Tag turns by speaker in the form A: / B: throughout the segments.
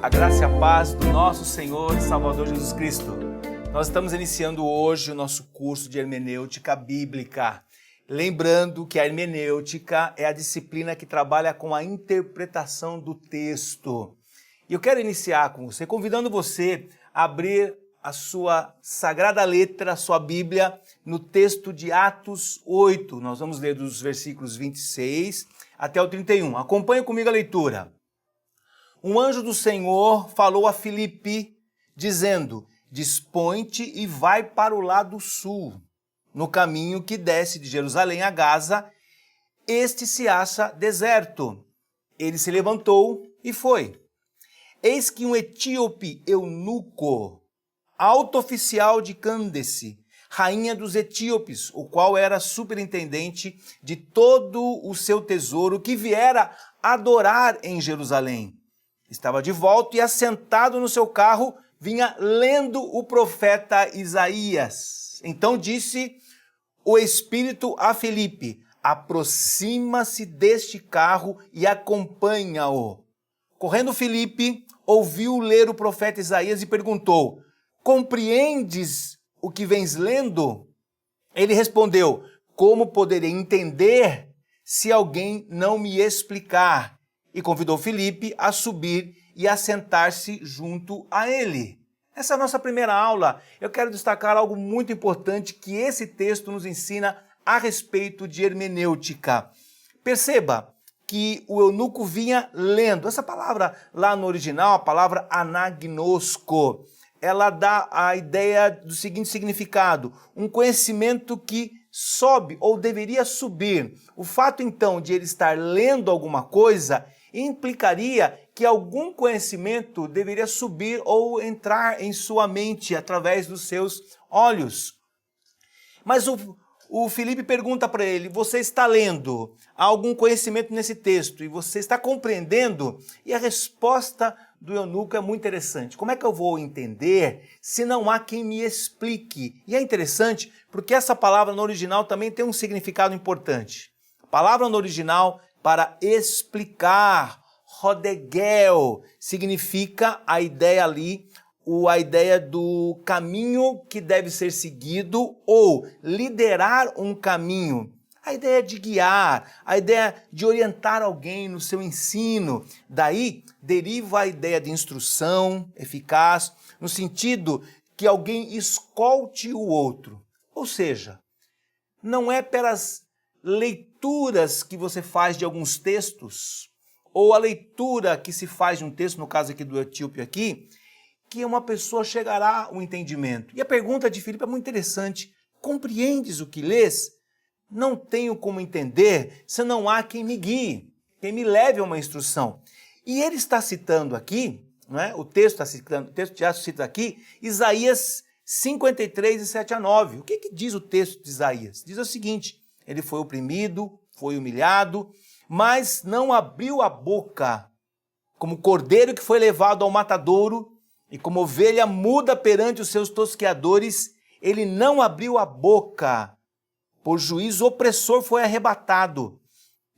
A: A graça e a paz do nosso Senhor e Salvador Jesus Cristo. Nós estamos iniciando hoje o nosso curso de hermenêutica bíblica. Lembrando que a hermenêutica é a disciplina que trabalha com a interpretação do texto. E eu quero iniciar com você, convidando você a abrir a sua sagrada letra, a sua Bíblia, no texto de Atos 8. Nós vamos ler dos versículos 26 até o 31. Acompanhe comigo a leitura. Um anjo do Senhor falou a Filipe, dizendo: dispõe-te e vai para o lado sul, no caminho que desce de Jerusalém a Gaza. Este se acha deserto. Ele se levantou e foi. Eis que um etíope eunuco, alto oficial de Cândace, rainha dos etíopes, o qual era superintendente de todo o seu tesouro, que viera adorar em Jerusalém, estava de volta e, assentado no seu carro, vinha lendo o profeta Isaías. Então disse o Espírito a Filipe: aproxima-se deste carro e acompanha-o. Correndo Filipe, ouviu ler o profeta Isaías e perguntou: compreendes o que vens lendo? Ele respondeu: como poderei entender se alguém não me explicar? E convidou Filipe a subir e a sentar-se junto a ele. Essa é a nossa primeira aula. Eu quero destacar algo muito importante que esse texto nos ensina a respeito de hermenêutica. Perceba que o eunuco vinha lendo. Essa palavra lá no original, a palavra anagnosko, ela dá a ideia do seguinte significado: um conhecimento que sobe ou deveria subir. O fato então de ele estar lendo alguma coisa implicaria que algum conhecimento deveria subir ou entrar em sua mente através dos seus olhos. Mas o Filipe pergunta para ele: você está lendo? Há algum conhecimento nesse texto? E você está compreendendo? E a resposta do eunuco é muito interessante. Como é que eu vou entender se não há quem me explique? E é interessante porque essa palavra no original também tem um significado importante. A palavra no original para explicar, rodegel, significa a ideia ali, a ideia do caminho que deve ser seguido ou liderar um caminho. A ideia de guiar, a ideia de orientar alguém no seu ensino. Daí deriva a ideia de instrução eficaz, no sentido que alguém escolte o outro. Ou seja, não é pelas leituras que você faz de alguns textos, ou a leitura que se faz de um texto, no caso aqui do etíope aqui, que uma pessoa chegará ao entendimento. E a pergunta de Filipe é muito interessante: compreendes o que lês? Não tenho como entender se não há quem me guie, quem me leve a uma instrução. E ele está citando aqui, não é? O texto de Atos cita aqui, Isaías 53, de 7 a 9. O que diz o texto de Isaías? Diz o seguinte: ele foi oprimido, foi humilhado, mas não abriu a boca, como cordeiro que foi levado ao matadouro, e como ovelha muda perante os seus tosqueadores, ele não abriu a boca. Por juízo opressor foi arrebatado.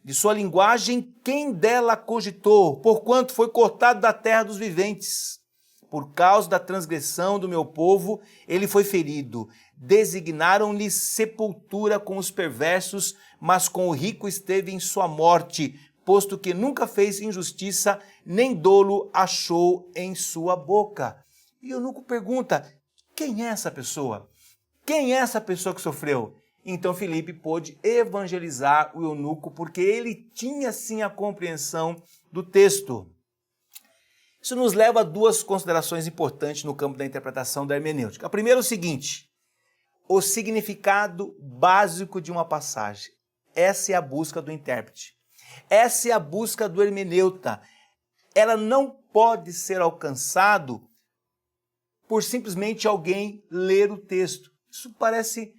A: De sua linguagem, quem dela cogitou? Porquanto foi cortado da terra dos viventes. Por causa da transgressão do meu povo, ele foi ferido. Designaram-lhe sepultura com os perversos, mas com o rico esteve em sua morte, posto que nunca fez injustiça, nem dolo achou em sua boca. E o eunuco pergunta: quem é essa pessoa? Quem é essa pessoa que sofreu? Então Filipe pôde evangelizar o eunuco, porque ele tinha sim a compreensão do texto. Isso nos leva a duas considerações importantes no campo da interpretação da hermenêutica. A primeira é o seguinte: o significado básico de uma passagem. Essa é a busca do intérprete. Essa é a busca do hermeneuta. Ela não pode ser alcançado por simplesmente alguém ler o texto. Isso parece,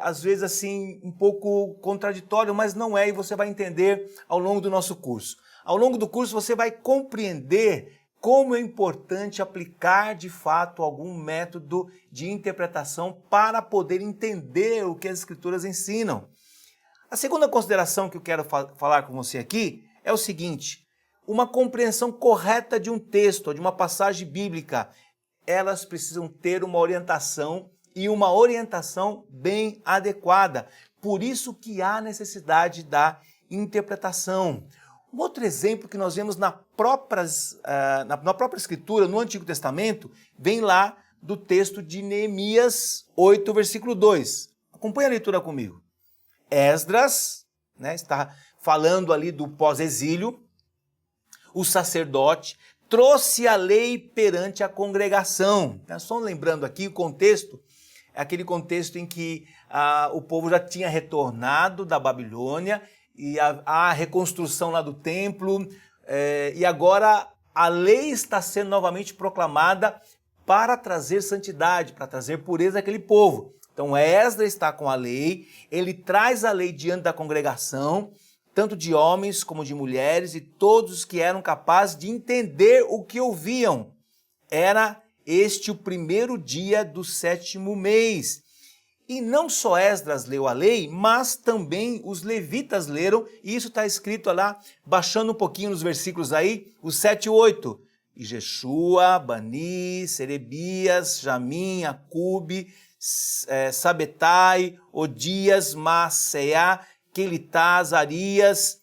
A: às vezes, assim, um pouco contraditório, mas não é, e você vai entender ao longo do nosso curso. Ao longo do curso você vai compreender como é importante aplicar de fato algum método de interpretação para poder entender o que as Escrituras ensinam. A segunda consideração que eu quero falar com você aqui é o seguinte: uma compreensão correta de um texto, ou de uma passagem bíblica, elas precisam ter uma orientação e uma orientação bem adequada. Por isso que há necessidade da interpretação. Um outro exemplo que nós vemos na própria Escritura, no Antigo Testamento, vem lá do texto de Neemias 8, versículo 2. Acompanhe a leitura comigo. Esdras, está falando ali do pós-exílio, o sacerdote trouxe a lei perante a congregação. Só lembrando aqui o contexto, é aquele contexto em que o povo já tinha retornado da Babilônia e a reconstrução lá do templo, e agora a lei está sendo novamente proclamada para trazer santidade, para trazer pureza àquele povo. Então Esdras está com a lei, ele traz a lei diante da congregação, tanto de homens como de mulheres, e todos que eram capazes de entender o que ouviam. Era este o primeiro dia do 7º mês. E não só Esdras leu a lei, mas também os levitas leram, e isso está escrito lá, baixando um pouquinho nos versículos aí, os 7 e 8. E Jeshua, Bani, Serebias, Jamim, Acube, Sabetai, Odias, Maaseia, Quelitá, Azarias,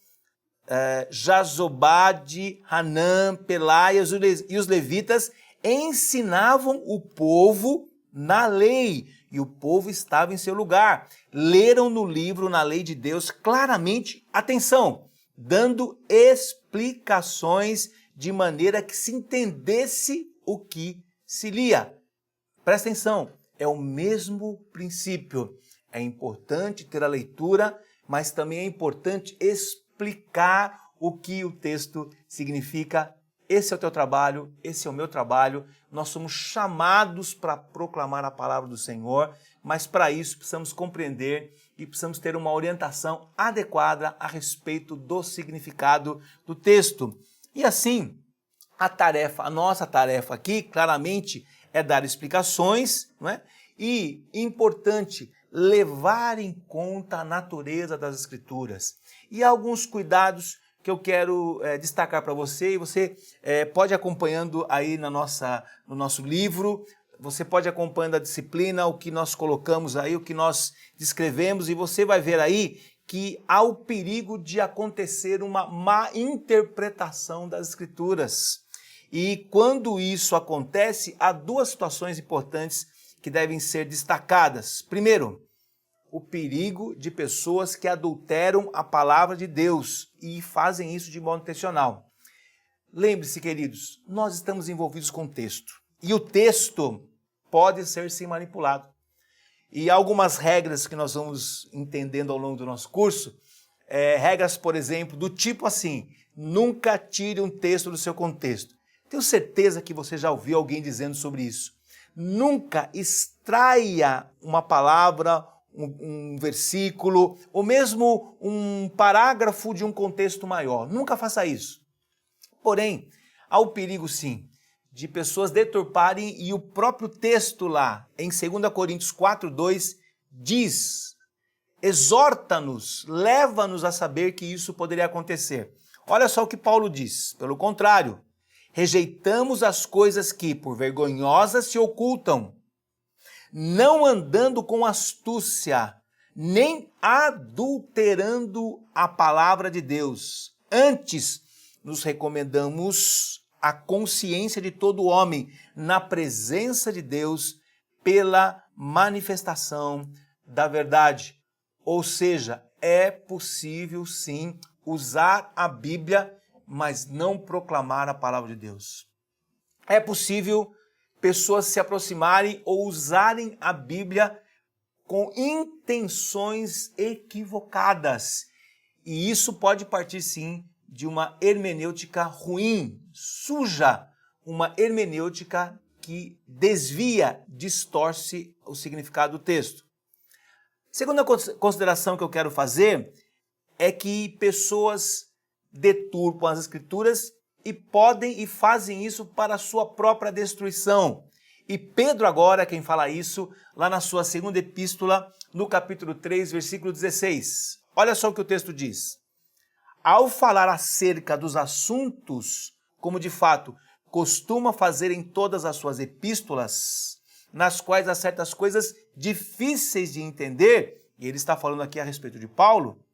A: Jazobade, Hanã, Pelaias e os levitas ensinavam o povo na lei, e o povo estava em seu lugar. Leram no livro, na lei de Deus, claramente, atenção, dando explicações de maneira que se entendesse o que se lia. Presta atenção, é o mesmo princípio. É importante ter a leitura, mas também é importante explicar o que o texto significa. Esse é o teu trabalho, esse é o meu trabalho. Nós somos chamados para proclamar a palavra do Senhor, mas para isso precisamos compreender e precisamos ter uma orientação adequada a respeito do significado do texto. E assim, a nossa tarefa aqui, claramente, é dar explicações, não é? E, importante, levar em conta a natureza das Escrituras. E há alguns cuidados que eu quero destacar para você, e você pode ir acompanhando aí no nosso livro, você pode ir acompanhando a disciplina, o que nós colocamos aí, o que nós descrevemos, e você vai ver aí que há o perigo de acontecer uma má interpretação das Escrituras. E quando isso acontece, há duas situações importantes que devem ser destacadas. Primeiro, o perigo de pessoas que adulteram a palavra de Deus e fazem isso de modo intencional. Lembre-se, queridos, nós estamos envolvidos com o texto. E o texto pode ser sim manipulado. E há algumas regras que nós vamos entendendo ao longo do nosso curso, regras, por exemplo, do tipo assim, nunca tire um texto do seu contexto. Tenho certeza que você já ouviu alguém dizendo sobre isso. Nunca extraia uma palavra, um versículo, ou mesmo um parágrafo de um contexto maior. Nunca faça isso. Porém, há o perigo, sim, de pessoas deturparem, e o próprio texto lá, em 2 Coríntios 4:2, diz, exorta-nos, leva-nos a saber que isso poderia acontecer. Olha só o que Paulo diz. Pelo contrário, rejeitamos as coisas que, por vergonhosas, se ocultam, não andando com astúcia, nem adulterando a palavra de Deus. Antes, nos recomendamos a consciência de todo homem na presença de Deus pela manifestação da verdade. Ou seja, é possível sim usar a Bíblia, mas não proclamar a palavra de Deus. É possível pessoas se aproximarem ou usarem a Bíblia com intenções equivocadas. E isso pode partir, sim, de uma hermenêutica ruim, suja, uma hermenêutica que desvia, distorce o significado do texto. Segunda consideração que eu quero fazer é que pessoas deturpam as Escrituras e podem e fazem isso para a sua própria destruição. E Pedro agora, quem fala isso, lá na sua segunda epístola, no capítulo 3, versículo 16. Olha só o que o texto diz. ao falar acerca dos assuntos, como de fato costuma fazer em todas as suas epístolas, nas quais há certas coisas difíceis de entender, e ele está falando aqui a respeito de Paulo,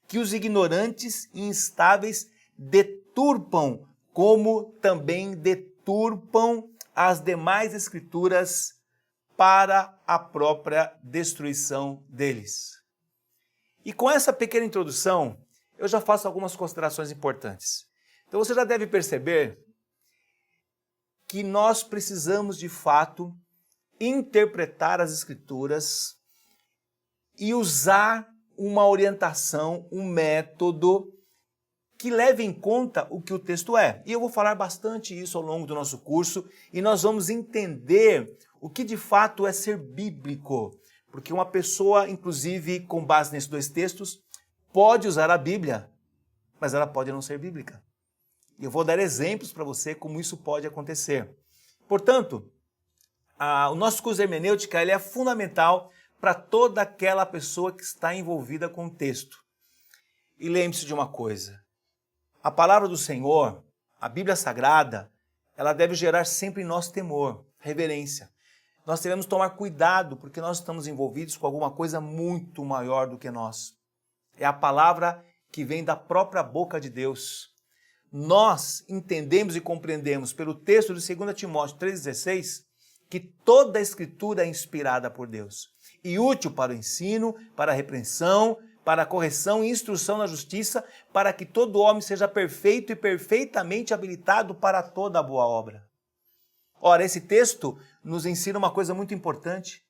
A: que os ignorantes e instáveis deturpam, como também deturpam as demais escrituras para a própria destruição deles. E com essa pequena introdução, eu já faço algumas considerações importantes. Então você já deve perceber que nós precisamos, de fato, interpretar as Escrituras e usar uma orientação, um método que leve em conta o que o texto é. E eu vou falar bastante isso ao longo do nosso curso e nós vamos entender o que de fato é ser bíblico. Porque uma pessoa, inclusive, com base nesses dois textos, pode usar a Bíblia, mas ela pode não ser bíblica. E eu vou dar exemplos para você como isso pode acontecer. Portanto, o nosso curso de hermenêutica ele é fundamental para toda aquela pessoa que está envolvida com o texto. E lembre-se de uma coisa, a palavra do Senhor, a Bíblia Sagrada, ela deve gerar sempre em nós temor, reverência. Nós devemos tomar cuidado porque nós estamos envolvidos com alguma coisa muito maior do que nós. É a palavra que vem da própria boca de Deus. Nós entendemos e compreendemos pelo texto de 2 Timóteo 3,16 que toda a Escritura é inspirada por Deus e útil para o ensino, para a repreensão, para a correção e instrução na justiça, para que todo homem seja perfeito e perfeitamente habilitado para toda boa obra. Ora, esse texto nos ensina uma coisa muito importante,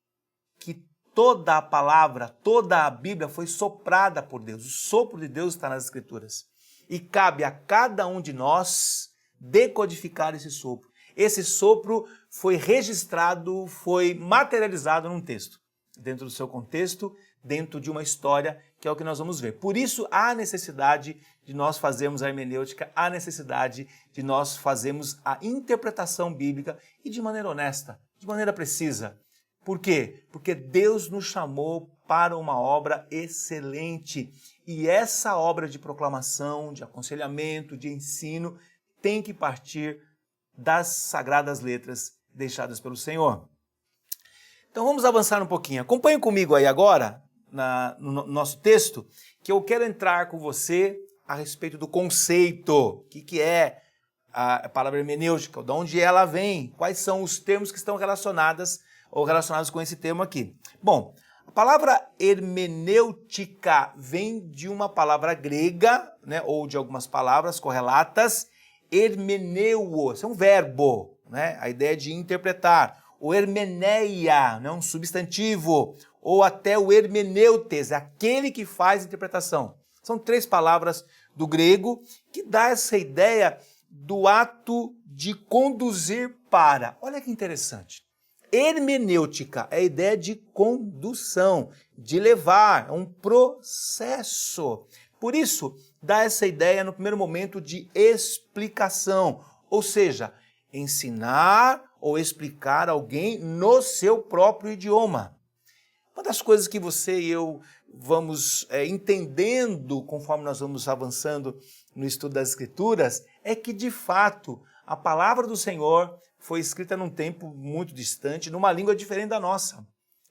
A: que toda a palavra, toda a Bíblia foi soprada por Deus. O sopro de Deus está nas Escrituras. E cabe a cada um de nós decodificar esse sopro. Esse sopro foi registrado, foi materializado num texto, dentro do seu contexto, dentro de uma história, que é o que nós vamos ver. Por isso, há necessidade de nós fazermos a hermenêutica, há necessidade de nós fazermos a interpretação bíblica e de maneira honesta, de maneira precisa. Por quê? Porque Deus nos chamou para uma obra excelente. E essa obra de proclamação, de aconselhamento, de ensino, tem que partir das sagradas letras deixadas pelo Senhor. Então vamos avançar um pouquinho. Acompanhe comigo aí agora, no nosso texto, que eu quero entrar com você a respeito do conceito. O que é a palavra hermenêutica? De onde ela vem? Quais são os termos que estão relacionados com esse termo aqui? Bom, a palavra hermenêutica vem de uma palavra grega, né, ou de algumas palavras correlatas. Hermeneuos, é um verbo, né, a ideia de interpretar. O hermeneia, né, um substantivo, ou até o hermeneutes, aquele que faz interpretação. São três palavras do grego que dá essa ideia do ato de conduzir para. Olha que interessante. Hermenêutica é a ideia de condução, de levar, é um processo. Por isso, dá essa ideia no primeiro momento de explicação, ou seja, ensinar ou explicar alguém no seu próprio idioma. Uma das coisas que você e eu vamos entendendo conforme nós vamos avançando no estudo das Escrituras é que, de fato, a palavra do Senhor foi escrita num tempo muito distante, numa língua diferente da nossa.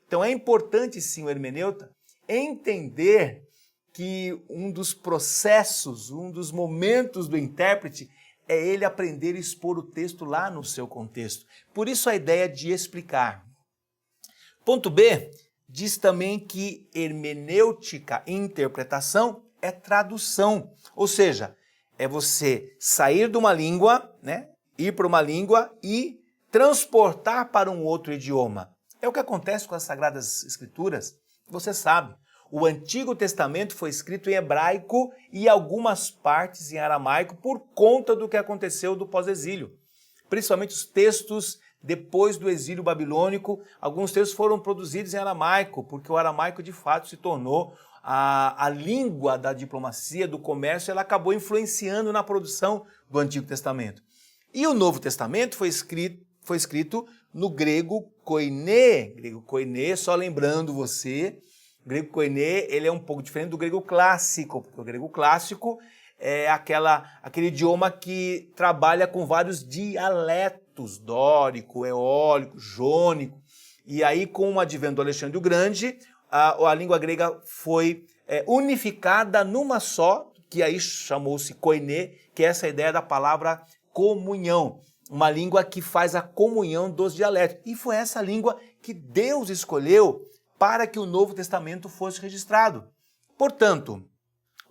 A: Então é importante, sim, o hermeneuta entender que um dos processos, um dos momentos do intérprete é ele aprender a expor o texto lá no seu contexto. Por isso a ideia de explicar. Ponto B, diz também que hermenêutica, interpretação, é tradução. Ou seja, é você sair de uma língua, né, ir para uma língua e transportar para um outro idioma. É o que acontece com as Sagradas Escrituras. Você sabe, o Antigo Testamento foi escrito em hebraico e algumas partes em aramaico por conta do que aconteceu do pós-exílio. Principalmente os textos depois do exílio babilônico, alguns textos foram produzidos em aramaico, porque o aramaico de fato se tornou a língua da diplomacia, do comércio, ela acabou influenciando na produção do Antigo Testamento. E o Novo Testamento foi escrito no grego koiné. Grego koiné, só lembrando você, o grego koiné ele é um pouco diferente do grego clássico, porque o grego clássico é aquele idioma que trabalha com vários dialetos, dórico, eólico, jônico. E aí, com o advento do Alexandre o Grande, a língua grega foi unificada numa só, que aí chamou-se koiné, que é essa ideia da palavra comunhão. Uma língua que faz a comunhão dos dialetos. E foi essa língua que Deus escolheu para que o Novo Testamento fosse registrado. Portanto,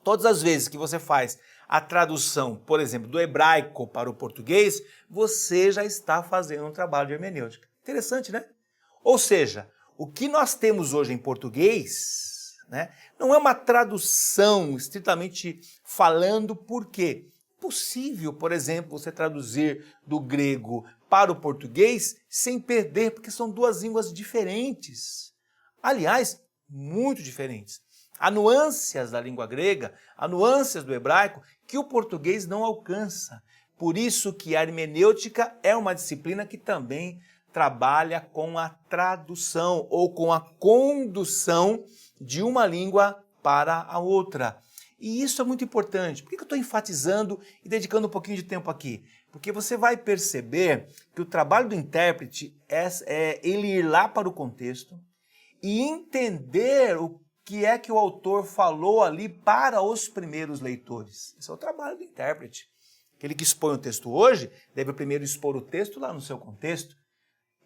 A: todas as vezes que você faz a tradução, por exemplo, do hebraico para o português, você já está fazendo um trabalho de hermenêutica. Interessante, né? Ou seja, o que nós temos hoje em português, né, não é uma tradução estritamente falando, por quê? Possível, por exemplo, você traduzir do grego para o português sem perder, porque são duas línguas diferentes. Aliás, muito diferentes. Há nuances da língua grega, há nuances do hebraico que o português não alcança. Por isso que a hermenêutica é uma disciplina que também trabalha com a tradução ou com a condução de uma língua para a outra. E isso é muito importante. Por que eu estou enfatizando e dedicando um pouquinho de tempo aqui? Porque você vai perceber que o trabalho do intérprete é ele ir lá para o contexto e entender o que é que o autor falou ali para os primeiros leitores. Esse é o trabalho do intérprete. Aquele que expõe o texto hoje deve primeiro expor o texto lá no seu contexto.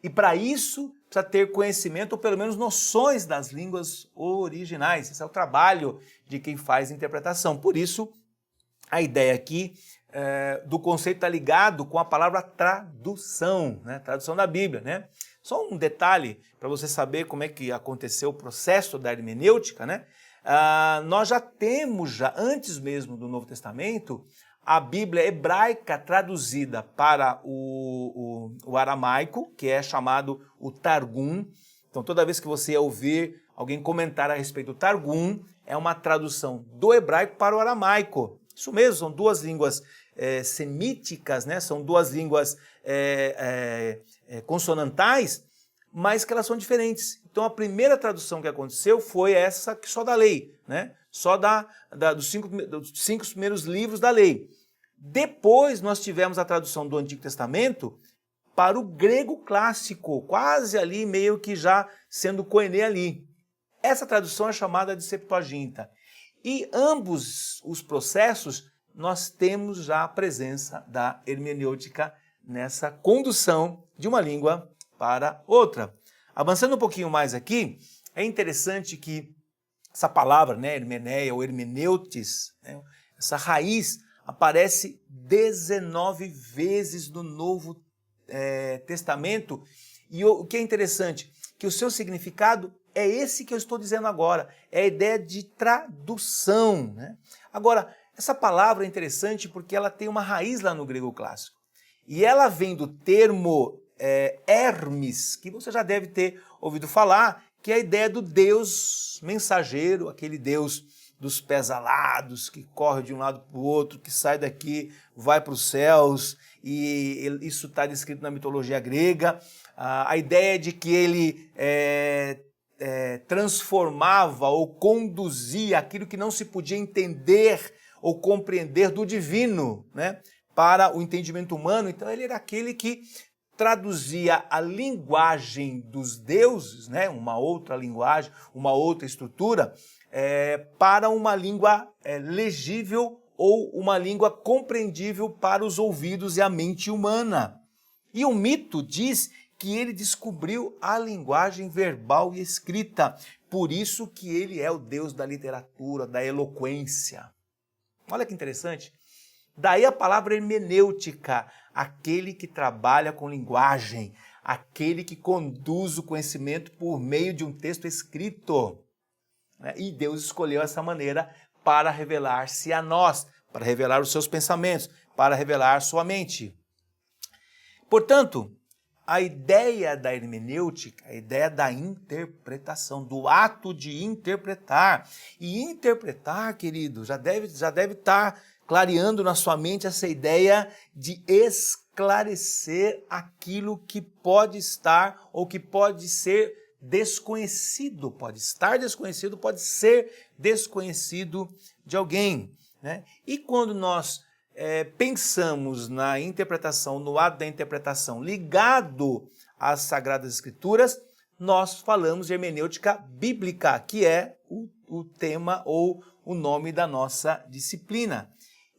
A: E para isso precisa ter conhecimento ou pelo menos noções das línguas originais. Esse é o trabalho de quem faz interpretação. Por isso, a ideia aqui do conceito está ligado com a palavra tradução, né? Tradução da Bíblia, né? Só um detalhe para você saber como é que aconteceu o processo da hermenêutica, né? Nós já temos, antes mesmo do Novo Testamento, a Bíblia hebraica traduzida para o aramaico, que é chamado o Targum. Então, toda vez que você ouvir alguém comentar a respeito do Targum, é uma tradução do hebraico para o aramaico. Isso mesmo, são duas línguas semíticas, né? São duas línguas consonantais, mas que elas são diferentes. Então, a primeira tradução que aconteceu foi essa que só da lei, né? Só dos cinco primeiros livros da lei. Depois nós tivemos a tradução do Antigo Testamento para o grego clássico, quase ali meio que já sendo koiné ali. Essa tradução é chamada de Septuaginta. E ambos os processos nós temos já a presença da hermenêutica nessa condução de uma língua para outra. Avançando um pouquinho mais aqui, é interessante que essa palavra, né, hermeneia ou hermeneutes, né, essa raiz aparece 19 vezes no Novo Testamento. E o que é interessante, que o seu significado é esse que eu estou dizendo agora, é a ideia de tradução, né? Agora, essa palavra é interessante porque ela tem uma raiz lá no grego clássico. E ela vem do termo Hermes, que você já deve ter ouvido falar, que é a ideia do Deus mensageiro, aquele Deus dos pés alados, que corre de um lado para o outro, que sai daqui, vai para os céus, e isso está descrito na mitologia grega. A ideia de que ele transformava ou conduzia aquilo que não se podia entender ou compreender do divino, né, para o entendimento humano. Então ele era aquele que traduzia a linguagem dos deuses, né, uma outra linguagem, uma outra estrutura, para uma língua legível ou uma língua compreendível para os ouvidos e a mente humana. E o mito diz que ele descobriu a linguagem verbal e escrita, por isso que ele é o Deus da literatura, da eloquência. Olha que interessante. Daí a palavra hermenêutica, aquele que trabalha com linguagem, aquele que conduz o conhecimento por meio de um texto escrito. E Deus escolheu essa maneira para revelar-se a nós, para revelar os seus pensamentos, para revelar sua mente. Portanto, a ideia da hermenêutica, a ideia da interpretação, do ato de interpretar. E interpretar, querido, já deve estar clareando na sua mente essa ideia de esclarecer aquilo que pode estar ou que pode ser desconhecido. Pode estar desconhecido, pode ser desconhecido de alguém. né? E quando nós pensamos na interpretação, no ato da interpretação ligado às Sagradas Escrituras, nós falamos de hermenêutica bíblica, que é o tema ou o nome da nossa disciplina.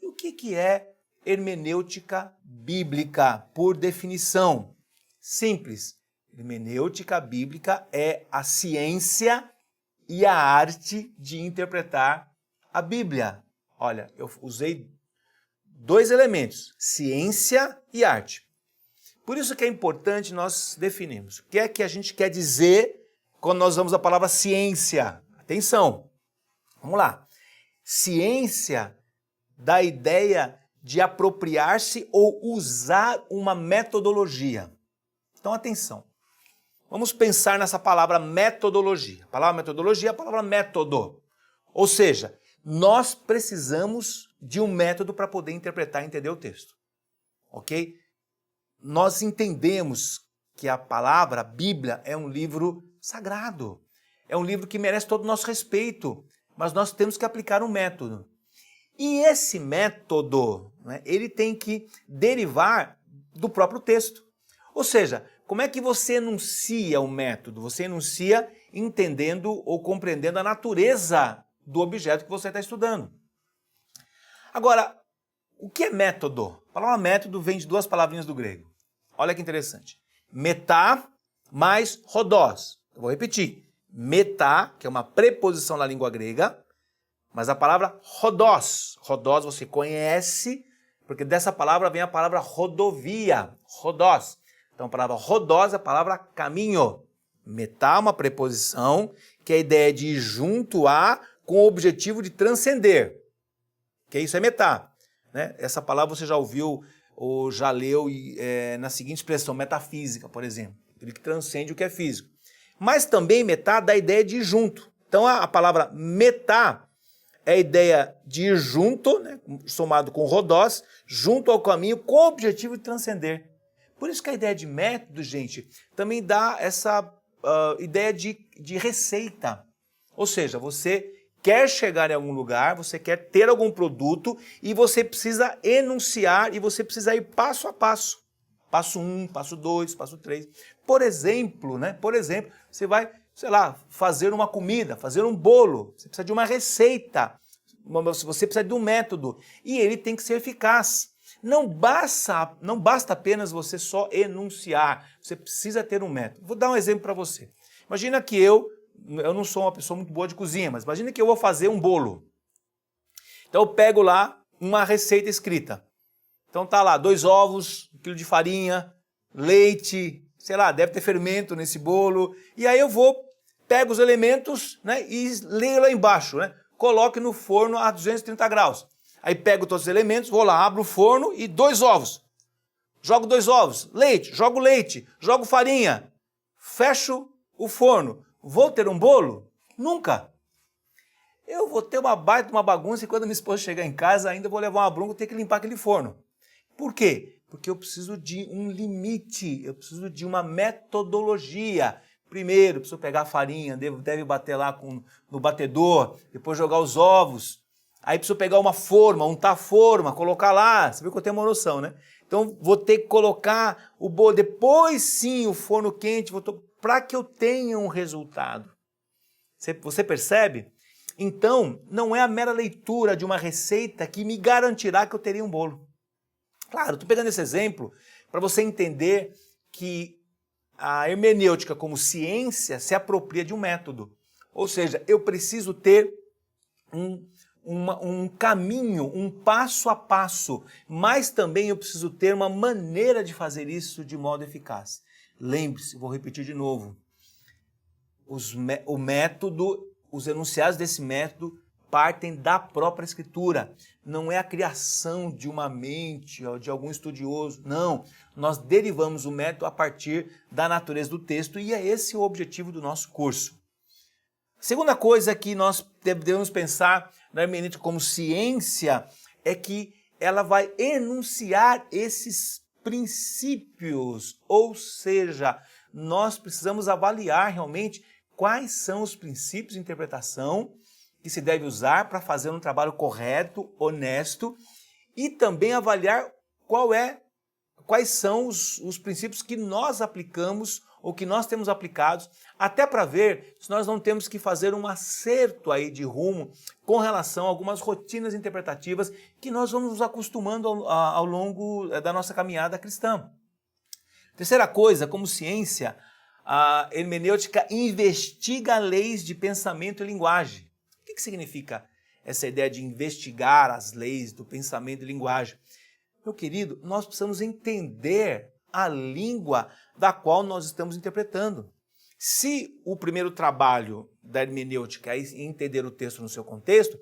A: E o que é hermenêutica bíblica, por definição? Simples. Hermenêutica bíblica é a ciência e a arte de interpretar a Bíblia. Olha, eu usei 2 elementos, ciência e arte. Por isso que é importante nós definirmos o que é que a gente quer dizer quando nós usamos a palavra ciência. Atenção, vamos lá. Ciência dá a ideia de apropriar-se ou usar uma metodologia. Então, atenção. Vamos pensar nessa palavra metodologia. A palavra metodologia é a palavra método. Ou seja, nós precisamos de um método para poder interpretar e entender o texto. Ok? Nós entendemos que a palavra, a Bíblia, é um livro sagrado. É um livro que merece todo o nosso respeito. Mas nós temos que aplicar um método. E esse método, né, ele tem que derivar do próprio texto. Ou seja, como é que você enuncia o método? Você enuncia entendendo ou compreendendo a natureza do objeto que você está estudando. Agora, o que é método? A palavra método vem de 2 palavrinhas do grego. Olha que interessante. Metá mais rodós. Eu vou repetir. Metá, que é uma preposição na língua grega, mas a palavra rodós. Rodós você conhece, porque dessa palavra vem a palavra rodovia. Rodós. Então a palavra rodós é a palavra caminho. Metá, uma preposição, que é a ideia de ir junto a, com o objetivo de transcender. Que isso é metá. Né? Essa palavra você já ouviu ou já leu na seguinte expressão, metafísica, por exemplo. Ele que transcende o que é físico. Mas também metá dá a ideia de ir junto. Então a palavra metá é a ideia de ir junto, né, somado com rodós, junto ao caminho, com o objetivo de transcender. Por isso que a ideia de método, gente, também dá essa ideia de receita. Ou seja, você quer chegar em algum lugar, você quer ter algum produto e você precisa enunciar e você precisa ir passo a passo. Passo 1, passo 2, passo 3. Por exemplo, você vai, sei lá, fazer uma comida, fazer um bolo. Você precisa de uma receita. Você precisa de um método. E ele tem que ser eficaz. Não basta apenas você só enunciar. Você precisa ter um método. Vou dar um exemplo para você. Imagina que eu não sou uma pessoa muito boa de cozinha, mas imagina que eu vou fazer um bolo. Então eu pego lá uma receita escrita. Então tá lá, 2 ovos, 1 quilo de farinha, leite, sei lá, deve ter fermento nesse bolo. E aí eu pego os elementos, né, e leio lá embaixo, né? Coloque no forno a 230 graus. Aí pego todos os elementos, vou lá, abro o forno e 2 ovos. Jogo 2 ovos, leite, jogo farinha, fecho o forno. Vou ter um bolo? Nunca. Eu vou ter uma bagunça e quando minha esposa chegar em casa ainda vou levar uma bronca e ter que limpar aquele forno. Por quê? Porque eu preciso de um limite, eu preciso de uma metodologia. Primeiro, preciso pegar a farinha, deve bater lá no batedor, depois jogar os ovos. Aí preciso pegar uma forma, untar a forma, colocar lá. Você viu que eu tenho uma noção, né? Então vou ter que colocar o bolo, depois sim o forno quente, para que eu tenha um resultado. Você percebe? Então, não é a mera leitura de uma receita que me garantirá que eu teria um bolo. Claro, estou pegando esse exemplo para você entender que a hermenêutica como ciência se apropria de um método. Ou seja, eu preciso ter um caminho, um passo a passo, mas também eu preciso ter uma maneira de fazer isso de modo eficaz. Lembre-se, vou repetir de novo, o método, os enunciados desse método partem da própria Escritura. Não é a criação de uma mente ou de algum estudioso. Não, nós derivamos o método a partir da natureza do texto e é esse o objetivo do nosso curso. A segunda coisa que nós devemos pensar na hermenêutica como ciência é que ela vai enunciar esses princípios, ou seja, nós precisamos avaliar realmente quais são os princípios de interpretação que se deve usar para fazer um trabalho correto, honesto e também avaliar quais são os princípios que nós aplicamos ou que nós temos aplicados, até para ver se nós não temos que fazer um acerto aí de rumo com relação a algumas rotinas interpretativas que nós vamos nos acostumando ao longo da nossa caminhada cristã. Terceira coisa, como ciência, a hermenêutica investiga leis de pensamento e linguagem. O que significa essa ideia de investigar as leis do pensamento e linguagem? Meu querido, nós precisamos entender a língua da qual nós estamos interpretando. Se o primeiro trabalho da hermenêutica é entender o texto no seu contexto,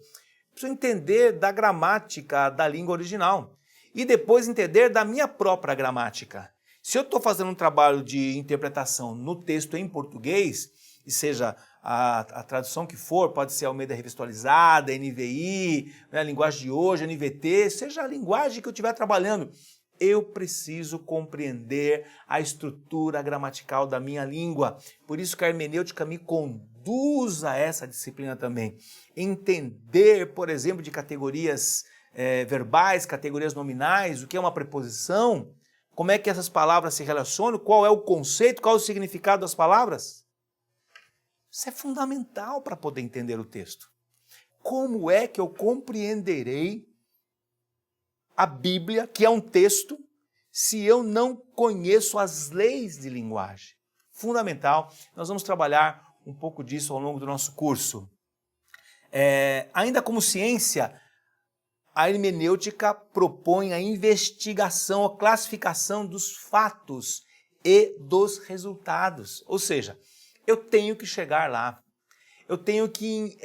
A: preciso entender da gramática da língua original e depois entender da minha própria gramática. Se eu estou fazendo um trabalho de interpretação no texto em português, e seja a tradução que for, pode ser Almeida Revista Atualizada, NVI, né, a linguagem de hoje, NVT, seja a linguagem que eu estiver trabalhando, eu preciso compreender a estrutura gramatical da minha língua. Por isso que a hermenêutica me conduz a essa disciplina também. Entender, por exemplo, de categorias verbais, categorias nominais, o que é uma preposição, como é que essas palavras se relacionam, qual é o conceito, qual é o significado das palavras. Isso é fundamental para poder entender o texto. Como é que eu compreenderei a Bíblia, que é um texto, se eu não conheço as leis de linguagem? Fundamental. Nós vamos trabalhar um pouco disso ao longo do nosso curso. Ainda como ciência, a hermenêutica propõe a investigação, a classificação dos fatos e dos resultados. Ou seja, eu tenho que chegar lá, eu tenho que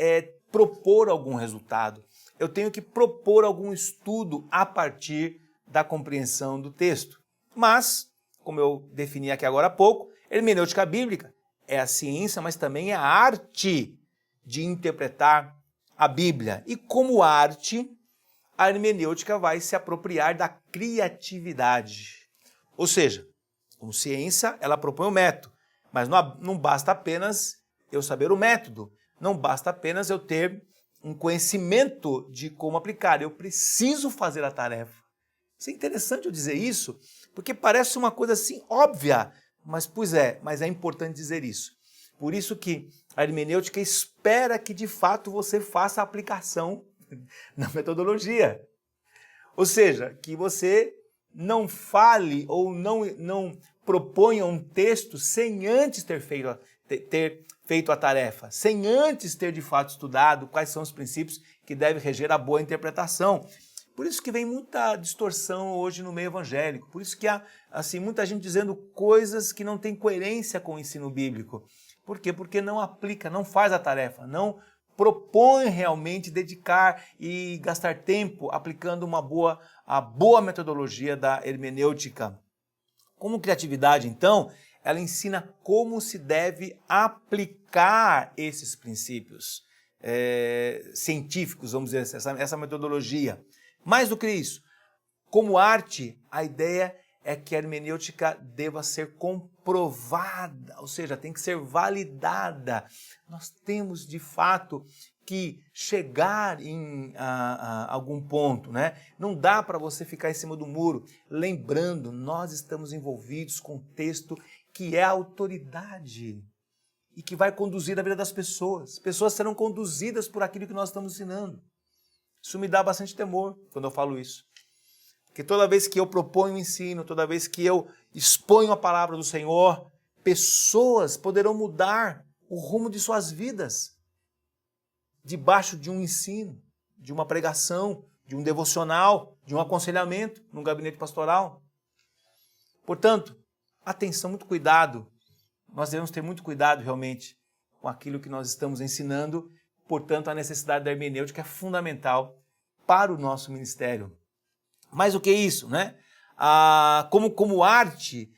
A: propor algum resultado, eu tenho que propor algum estudo a partir da compreensão do texto. Mas, como eu defini aqui agora há pouco, hermenêutica bíblica é a ciência, mas também é a arte de interpretar a Bíblia. E como arte, a hermenêutica vai se apropriar da criatividade. Ou seja, como ciência, ela propõe o método, mas não basta apenas eu saber o método, não basta apenas eu ter um conhecimento de como aplicar, eu preciso fazer a tarefa. Isso é interessante eu dizer isso, porque parece uma coisa assim óbvia, mas é importante dizer isso. Por isso que a hermenêutica espera que de fato você faça a aplicação na metodologia. Ou seja, que você não fale ou não proponha um texto sem antes ter feito a tarefa, sem antes ter de fato estudado quais são os princípios que devem reger a boa interpretação. Por isso que vem muita distorção hoje no meio evangélico, por isso que há muita gente dizendo coisas que não têm coerência com o ensino bíblico. Por quê? Porque não aplica, não faz a tarefa, não propõe realmente dedicar e gastar tempo aplicando a boa metodologia da hermenêutica. Como criatividade, então, ela ensina como se deve aplicar esses princípios científicos, vamos dizer, essa metodologia. Mais do que isso, como arte, a ideia é que a hermenêutica deva ser comprovada, ou seja, tem que ser validada. Nós temos, de fato, que chegar em algum ponto, né? Não dá para você ficar em cima do muro. Lembrando, nós estamos envolvidos com um texto que é a autoridade e que vai conduzir a vida das pessoas. Pessoas serão conduzidas por aquilo que nós estamos ensinando. Isso me dá bastante temor quando eu falo isso. Porque toda vez que eu proponho o ensino, toda vez que eu exponho a palavra do Senhor, pessoas poderão mudar o rumo de suas vidas debaixo de um ensino, de uma pregação, de um devocional, de um aconselhamento num gabinete pastoral. Portanto, atenção, muito cuidado. Nós devemos ter muito cuidado realmente com aquilo que nós estamos ensinando. Portanto, a necessidade da hermenêutica é fundamental para o nosso ministério. Mais do que isso, né? Como arte,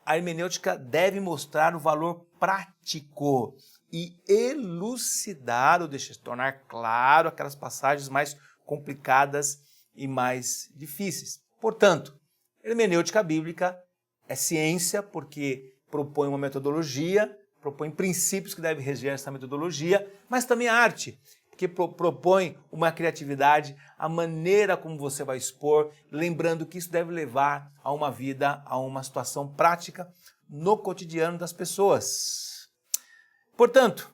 A: a hermenêutica deve mostrar o valor prático e elucidar, ou tornar claro aquelas passagens mais complicadas e mais difíceis. Portanto, hermenêutica bíblica é ciência porque propõe uma metodologia, propõe princípios que devem reger essa metodologia, mas também a arte, porque propõe uma criatividade, a maneira como você vai expor, lembrando que isso deve levar a uma vida, a uma situação prática no cotidiano das pessoas. Portanto,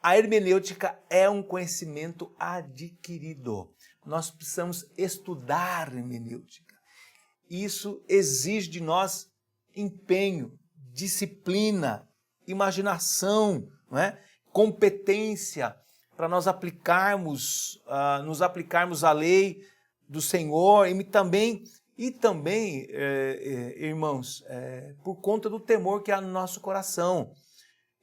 A: a hermenêutica é um conhecimento adquirido. Nós precisamos estudar hermenêutica. Isso exige de nós empenho, disciplina, imaginação, não é? Competência para nós nos aplicarmos à lei do Senhor e também, irmãos, por conta do temor que há no nosso coração.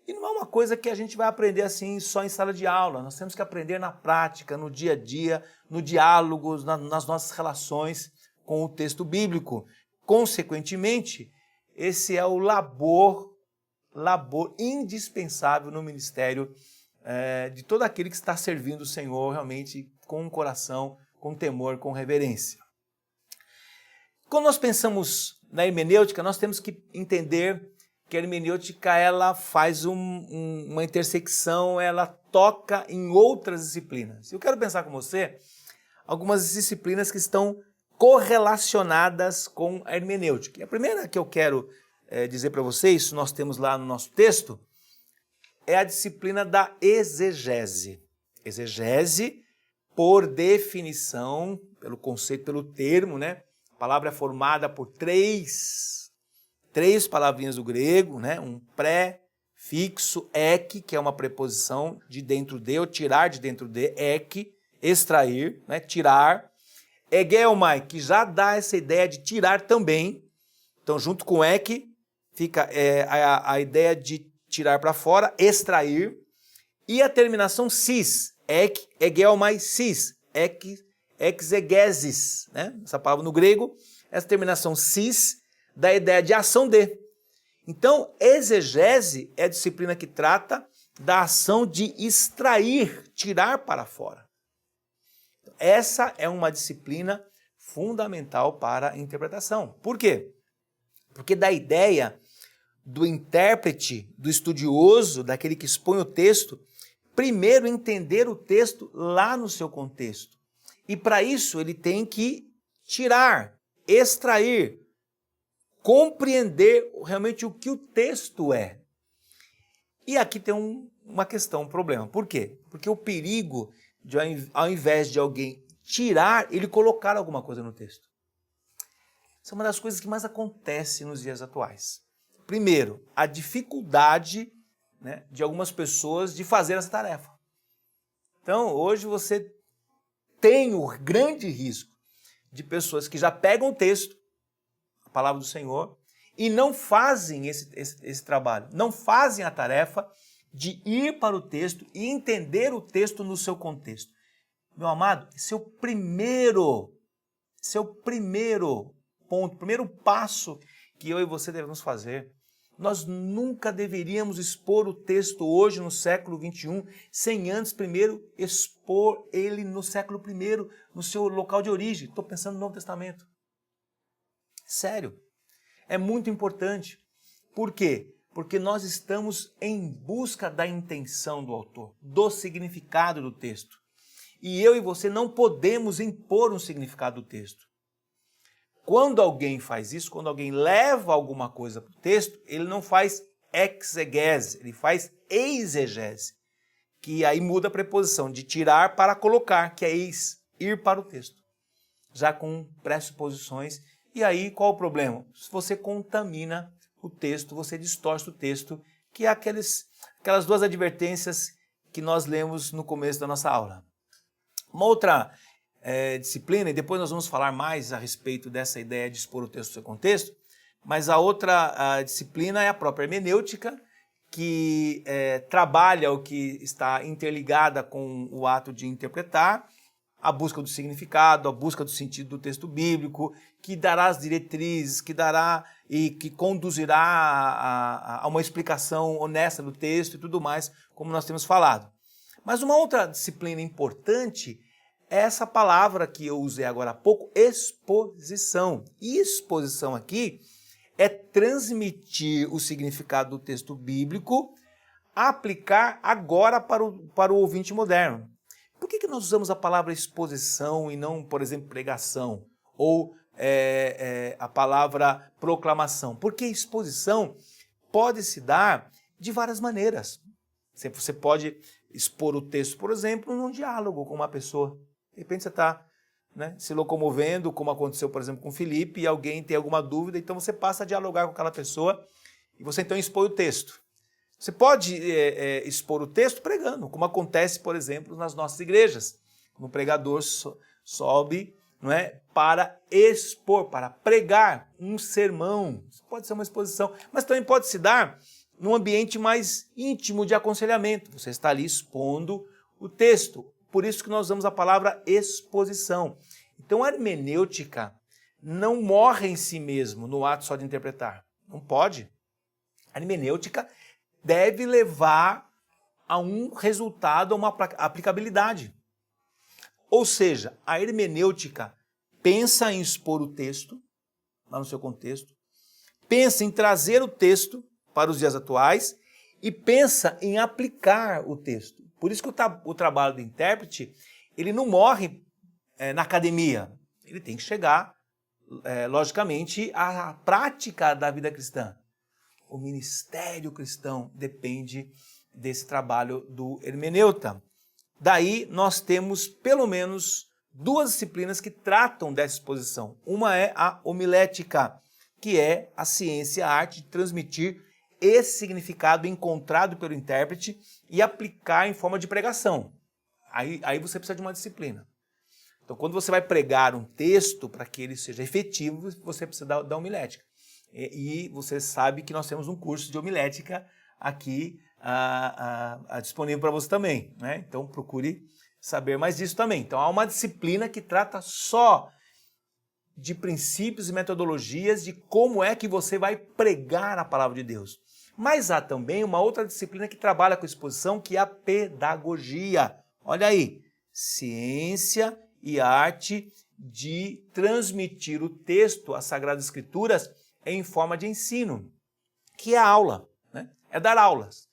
A: E não é uma coisa que a gente vai aprender assim só em sala de aula. Nós temos que aprender na prática, no dia a dia, no diálogo, nas nossas relações com o texto bíblico. Consequentemente, esse é o labor indispensável no ministério de todo aquele que está servindo o Senhor realmente com um coração, com temor, com reverência. Quando nós pensamos na hermenêutica, nós temos que entender que a hermenêutica ela faz uma intersecção, ela toca em outras disciplinas. Eu quero pensar com você algumas disciplinas que estão correlacionadas com a hermenêutica. E a primeira que eu quero dizer para vocês, nós temos lá no nosso texto, é a disciplina da exegese. Exegese, por definição, pelo conceito, pelo termo, né? A palavra é formada por três palavrinhas do grego, né? Um pré-fixo, ek, que é uma preposição de dentro de, ou tirar de dentro de, ek, extrair, né? Tirar. Egeomai, que já dá essa ideia de tirar também. Então, junto com ek, fica a ideia de tirar para fora, extrair. E a terminação cis, ek, egeomai, cis, ek, exegesis, né? Essa palavra no grego, essa terminação cis, da ideia de ação de. Então, exegese é a disciplina que trata da ação de extrair, tirar para fora. Essa é uma disciplina fundamental para a interpretação. Por quê? Porque da ideia do intérprete, do estudioso, daquele que expõe o texto, primeiro entender o texto lá no seu contexto. E para isso ele tem que tirar, extrair, compreender realmente o que o texto é. E aqui tem uma questão, um problema. Por quê? Porque o perigo de, ao invés de alguém tirar, ele colocar alguma coisa no texto. Isso é uma das coisas que mais acontece nos dias atuais. Primeiro, a dificuldade, né, de algumas pessoas de fazer essa tarefa. Então, hoje você tem o grande risco de pessoas que já pegam o texto, a palavra do Senhor, e não fazem esse trabalho, não fazem a tarefa de ir para o texto e entender o texto no seu contexto. Meu amado, esse é o primeiro ponto, primeiro passo que eu e você devemos fazer. Nós nunca deveríamos expor o texto hoje no século XXI sem antes primeiro expor ele no século I, no seu local de origem. Estou pensando no Novo Testamento. Sério. É muito importante. Por quê? Porque nós estamos em busca da intenção do autor, do significado do texto. E eu e você não podemos impor um significado do texto. Quando alguém faz isso, quando alguém leva alguma coisa para o texto, ele não faz exegese, ele faz exegese, que aí muda a preposição de tirar para colocar, que é ir para o texto, já com pressuposições. E aí qual o problema? Se você contamina o texto, você distorce o texto, que é aquelas duas advertências que nós lemos no começo da nossa aula. Uma outra disciplina, e depois nós vamos falar mais a respeito dessa ideia de expor o texto no seu contexto, mas a outra disciplina é a própria hermenêutica, que trabalha o que está interligada com o ato de interpretar, a busca do significado, a busca do sentido do texto bíblico, que dará as diretrizes, que dará e que conduzirá a uma explicação honesta do texto e tudo mais, como nós temos falado. Mas uma outra disciplina importante é essa palavra que eu usei agora há pouco, exposição. E exposição aqui é transmitir o significado do texto bíblico aplicar agora para o ouvinte moderno. Por que nós usamos a palavra exposição e não, por exemplo, pregação? Ou a palavra proclamação? Porque exposição pode se dar de várias maneiras. Você pode expor o texto, por exemplo, num diálogo com uma pessoa. De repente você está se locomovendo, como aconteceu, por exemplo, com Felipe, e alguém tem alguma dúvida, então você passa a dialogar com aquela pessoa e você então expõe o texto. Você pode expor o texto pregando, como acontece, por exemplo, nas nossas igrejas. Um pregador sobe para expor, para pregar um sermão. Isso pode ser uma exposição, mas também pode se dar num ambiente mais íntimo de aconselhamento. Você está ali expondo o texto. Por isso que nós usamos a palavra exposição. Então a hermenêutica não morre em si mesmo no ato só de interpretar. Não pode. A hermenêutica deve levar a um resultado, a uma aplicabilidade. Ou seja, a hermenêutica pensa em expor o texto, lá no seu contexto, pensa em trazer o texto para os dias atuais e pensa em aplicar o texto. Por isso que o trabalho do intérprete, ele não morre na academia. Ele tem que chegar, logicamente, à prática da vida cristã. O ministério cristão depende desse trabalho do hermeneuta. Daí nós temos pelo menos duas disciplinas que tratam dessa exposição. Uma é a homilética, que é a ciência, a arte de transmitir esse significado encontrado pelo intérprete e aplicar em forma de pregação. Aí você precisa de uma disciplina. Então, quando você vai pregar um texto, para que ele seja efetivo, você precisa da homilética. E você sabe que nós temos um curso de homilética aqui disponível para você também, Então, procure saber mais disso também. Então, há uma disciplina que trata só de princípios e metodologias de como é que você vai pregar a palavra de Deus. Mas há também uma outra disciplina que trabalha com exposição, que é a pedagogia. Olha aí, ciência e arte de transmitir o texto, as Sagradas Escrituras, em forma de ensino, que é a aula, É dar aulas.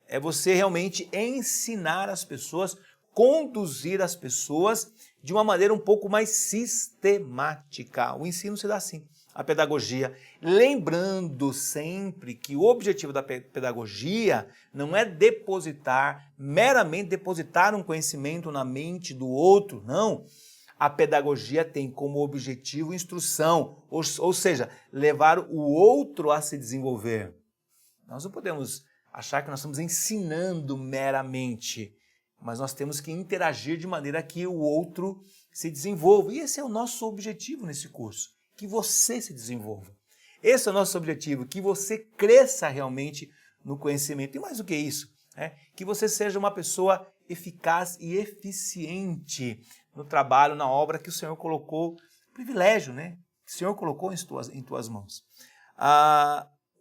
A: É você realmente ensinar as pessoas, conduzir as pessoas de uma maneira um pouco mais sistemática. O ensino se dá assim. A pedagogia, lembrando sempre que o objetivo da pedagogia não é meramente depositar um conhecimento na mente do outro, não. A pedagogia tem como objetivo instrução, ou seja, levar o outro a se desenvolver. Nós não podemos achar que nós estamos ensinando meramente, mas nós temos que interagir de maneira que o outro se desenvolva. E esse é o nosso objetivo nesse curso. Que você se desenvolva. Esse é o nosso objetivo, que você cresça realmente no conhecimento. E mais do que isso, que você seja uma pessoa eficaz e eficiente no trabalho, na obra que o Senhor colocou, privilégio, que o Senhor colocou em tuas mãos.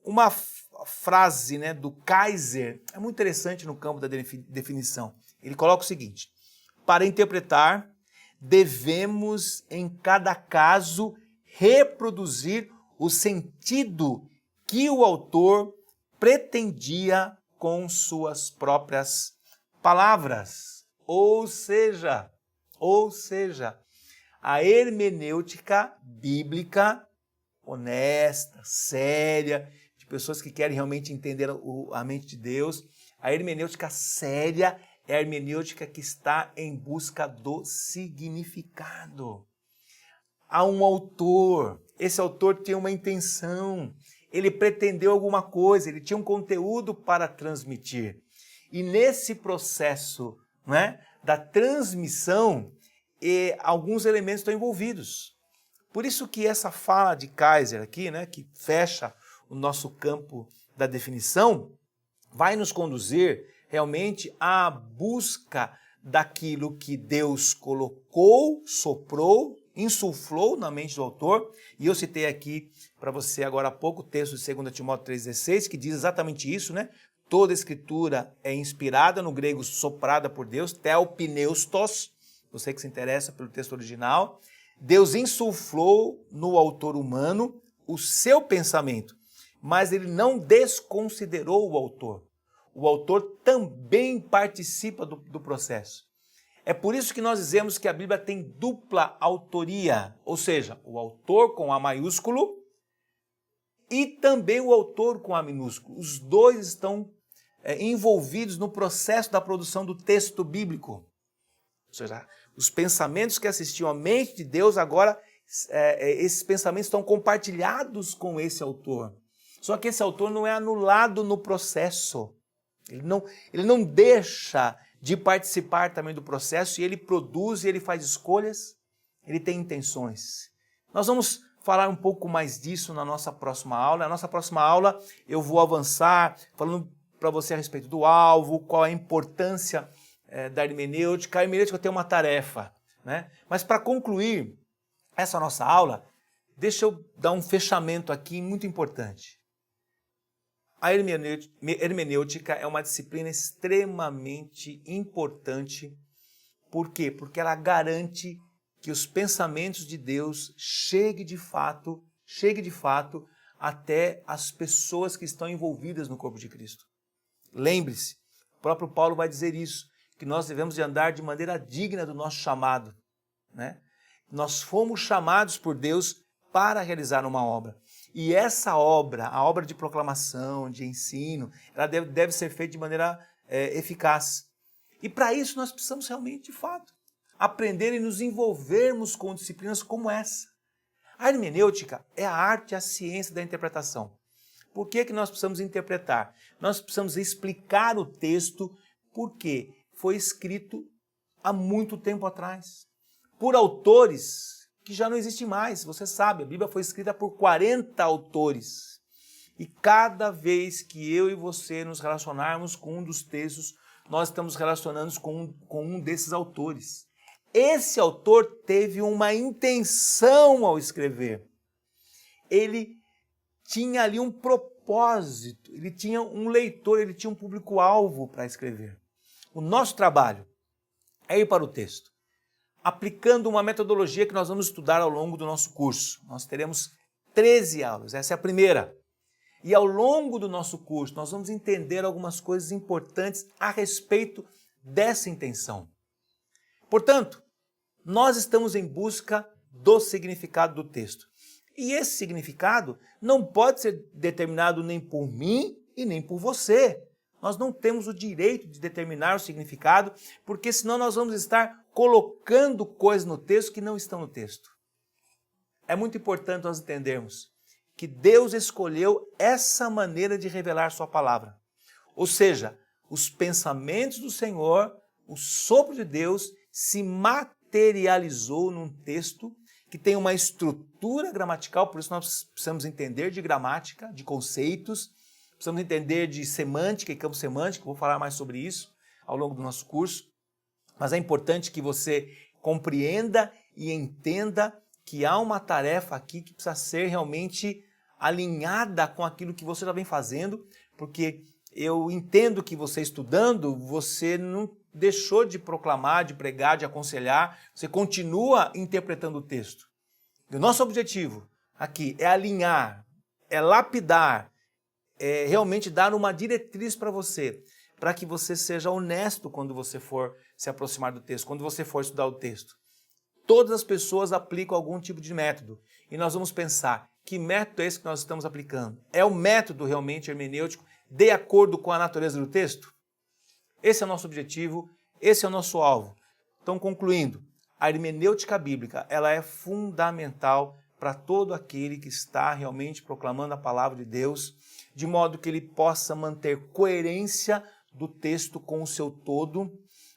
A: Uma frase do Kaiser é muito interessante no campo da definição. Ele coloca o seguinte: para interpretar, devemos em cada caso reproduzir o sentido que o autor pretendia com suas próprias palavras. Ou seja, a hermenêutica bíblica, honesta, séria, de pessoas que querem realmente entender a mente de Deus, a hermenêutica séria é a hermenêutica que está em busca do significado. Há um autor, esse autor tem uma intenção, ele pretendeu alguma coisa, ele tinha um conteúdo para transmitir. E nesse processo da transmissão, alguns elementos estão envolvidos. Por isso que essa fala de Kaiser aqui, que fecha o nosso campo da definição, vai nos conduzir realmente à busca daquilo que Deus colocou, soprou, insuflou na mente do autor. E eu citei aqui para você agora há pouco o texto de 2 Timóteo 3,16, que diz exatamente isso, Toda escritura é inspirada, no grego soprada por Deus, theopneustos, você que se interessa pelo texto original. Deus insuflou no autor humano o seu pensamento, mas ele não desconsiderou o autor. o autor também participa do processo. É por isso que nós dizemos que a Bíblia tem dupla autoria, ou seja, o autor com A maiúsculo e também o autor com A minúsculo. Os dois estão envolvidos no processo da produção do texto bíblico. Ou seja, os pensamentos que assistiam à mente de Deus, agora esses pensamentos estão compartilhados com esse autor. Só que esse autor não é anulado no processo. Ele não deixa de participar também do processo, e ele produz, e ele faz escolhas, ele tem intenções. Nós vamos falar um pouco mais disso na nossa próxima aula. Na nossa próxima aula eu vou avançar falando para você a respeito do alvo, qual a importância da hermenêutica. A hermenêutica tem uma tarefa, né? Mas para concluir essa nossa aula, deixa eu dar um fechamento aqui muito importante. A hermenêutica é uma disciplina extremamente importante. Por quê? Porque ela garante que os pensamentos de Deus cheguem de fato até as pessoas que estão envolvidas no corpo de Cristo. Lembre-se, o próprio Paulo vai dizer isso, que nós devemos de andar de maneira digna do nosso chamado, né? Nós fomos chamados por Deus para realizar uma obra. E essa obra, a obra de proclamação, de ensino, ela deve ser feita de maneira eficaz. E para isso nós precisamos realmente, de fato, aprender e nos envolvermos com disciplinas como essa. A hermenêutica é a arte e a ciência da interpretação. Por que nós precisamos interpretar? Nós precisamos explicar o texto porque foi escrito há muito tempo atrás, por autores que já não existem mais. Você sabe, a Bíblia foi escrita por 40 autores. E cada vez que eu e você nos relacionarmos com um dos textos, nós estamos relacionando com um desses autores. Esse autor teve uma intenção ao escrever. Ele tinha ali um propósito, ele tinha um leitor, ele tinha um público-alvo para escrever. O nosso trabalho é ir para o texto, aplicando uma metodologia que nós vamos estudar ao longo do nosso curso. Nós teremos 13 aulas, essa é a primeira. E ao longo do nosso curso, nós vamos entender algumas coisas importantes a respeito dessa intenção. Portanto, nós estamos em busca do significado do texto. E esse significado não pode ser determinado nem por mim e nem por você. Nós não temos o direito de determinar o significado, porque senão nós vamos estar colocando coisas no texto que não estão no texto. É muito importante nós entendermos que Deus escolheu essa maneira de revelar sua palavra. Ou seja, os pensamentos do Senhor, o sopro de Deus se materializou num texto que tem uma estrutura gramatical, por isso nós precisamos entender de gramática, de conceitos, precisamos entender de semântica e campo semântico, vou falar mais sobre isso ao longo do nosso curso. Mas é importante que você compreenda e entenda que há uma tarefa aqui que precisa ser realmente alinhada com aquilo que você já vem fazendo, porque eu entendo que você estudando, você não deixou de proclamar, de pregar, de aconselhar, você continua interpretando o texto. E o nosso objetivo aqui é alinhar, é lapidar, é realmente dar uma diretriz para você, para que você seja honesto quando você for se aproximar do texto, quando você for estudar o texto. Todas as pessoas aplicam algum tipo de método e nós vamos pensar, que método é esse que nós estamos aplicando? É o método realmente hermenêutico de acordo com a natureza do texto? Esse é o nosso objetivo, esse é o nosso alvo. Então, concluindo, a hermenêutica bíblica ela é fundamental para todo aquele que está realmente proclamando a palavra de Deus, de modo que ele possa manter coerência do texto com o seu todo,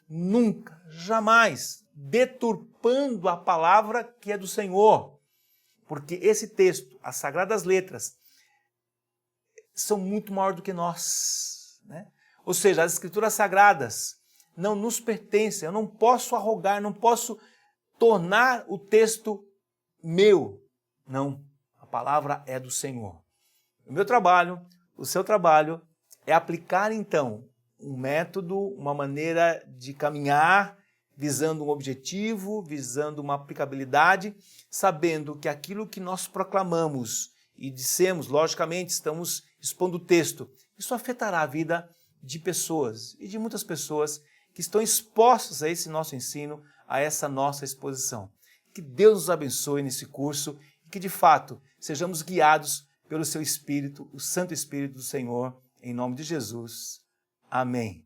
A: nunca, jamais deturpando a palavra que é do Senhor. Porque esse texto, as sagradas letras, são muito maior do que nós, né? Ou seja, as escrituras sagradas não nos pertencem, eu não posso arrogar, não posso tornar o texto meu. Não, a palavra é do Senhor. O meu trabalho, o seu trabalho, é aplicar então um método, uma maneira de caminhar, visando um objetivo, visando uma aplicabilidade, sabendo que aquilo que nós proclamamos e dissemos, logicamente, estamos expondo o texto, isso afetará a vida de pessoas e de muitas pessoas que estão expostas a esse nosso ensino, a essa nossa exposição. Que Deus nos abençoe nesse curso e que, de fato, sejamos guiados pelo seu Espírito, o Santo Espírito do Senhor, em nome de Jesus. Amém.